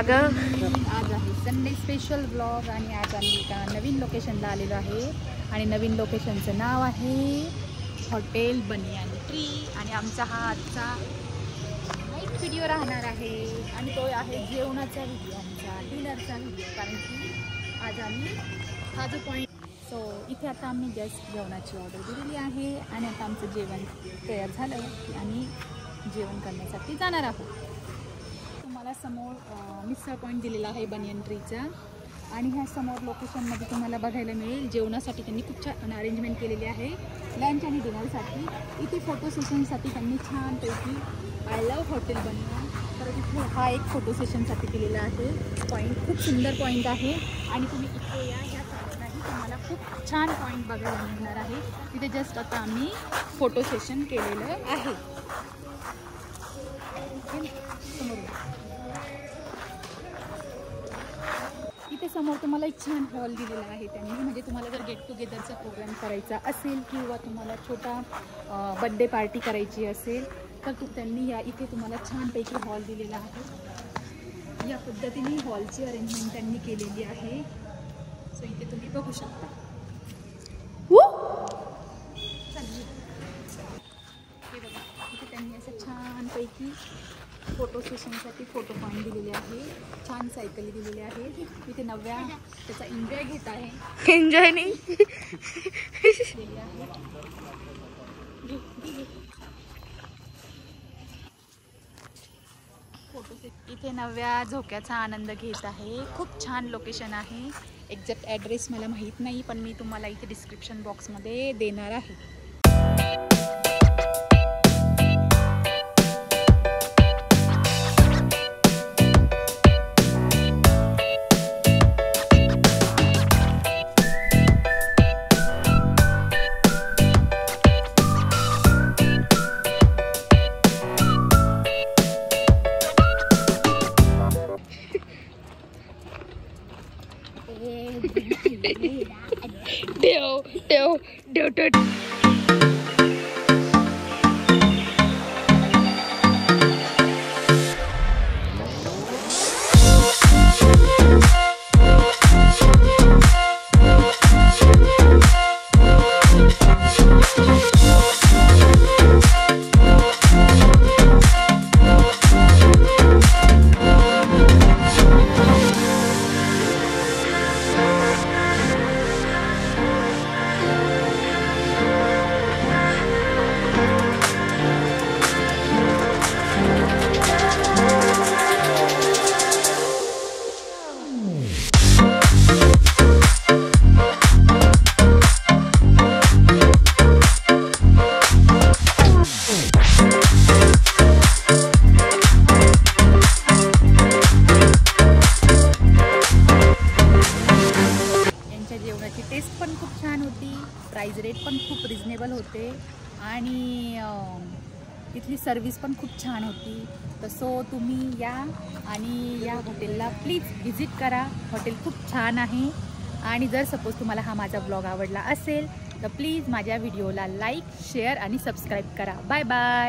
ग? आज आहे संडे स्पेशल ब्लॉग आणि आज आम्ही एका नवीन लोकेशनला आलेलो आहे आणि नवीन लोकेशनचं नाव आहे हॉटेल बनियान ट्री आणि आमचा हा आजचा एक व्हिडिओ राहणार आहे आणि तो आहे जेवणाचा व्हिडिओ, आमचा डिनरचा व्हिडिओ. कारण की आज आम्ही हा जो पॉईंट इथे आता आम्ही जस्ट जेवणाची ऑर्डर दिलेली आहे आणि आता आमचं जेवण तयार झालं की आम्ही जेवण करण्यासाठी जाणार आहोत. तुम्हाला समोर मिसळ पॉईंट दिलेला आहे बनियन ट्रीचा आणि ह्या समोर लोकेशनमध्ये तुम्हाला बघायला मिळेल जेवणासाठी त्यांनी खूप छान अरेंजमेंट केलेली आहे. लंच आणि डिनरसाठी इथे फोटो सेशनसाठी त्यांनी छानपैकी आय लव्ह हॉटेल बनियन तर इथे हा एक फोटो सेशनसाठी दिलेला आहे पॉईंट. खूप सुंदर पॉईंट आहे आणि तुम्ही इथे या ह्या साईडलाही तुम्हाला खूप छान पॉईंट बघायला मिळणार आहे. तिथे जस्ट आता आम्ही फोटो सेशन केलेलं आहे. इथे समोर तुम्हाला एक छान हॉल दिलेला आहे त्यांनी, म्हणजे तुम्हाला जर गेट टुगेदरचा प्रोग्राम करायचा असेल किंवा तुम्हाला छोटा बर्थडे पार्टी करायची असेल तर त्यांनी या इथे तुम्हाला छानपैकी हॉल दिलेला आहे. या पद्धतीने हॉलची अरेंजमेंट त्यांनी केलेली आहे. सो इथे तुम्ही बघू शकता. हे बघा इथे त्यांनी असं छानपैकी फोटो सेशनसाठी फोटो पॉईंट दिलेले आहे. छान सायकली दिलेली आहे. इथे नव्या त्याचा एन्जॉय घेत आहे. एन्जॉय नाही इथे नव्या झोक्याचा आनंद घेत आहे. खूप छान लोकेशन आहे. एक्झॅक्ट ॲड्रेस मला माहीत नाही पण मी तुम्हाला इथे डिस्क्रिप्शन बॉक्समध्ये देणार आहे. टेस्ट पण खूप छान होती. प्राइस रेट पण खूप रिजनेबल होते आणि इथली सर्विस पण खूप छान होती. तसं तुम्ही या आणि या हॉटेलला प्लीज व्हिजिट करा. हॉटेल खूप छान आहे आणि जर सपोज तुम्हाला हा माझा ब्लॉग आवडला असेल तर प्लीज माझ्या व्हिडिओला लाईक शेअर आणि सबस्क्राईब करा. Bye bye.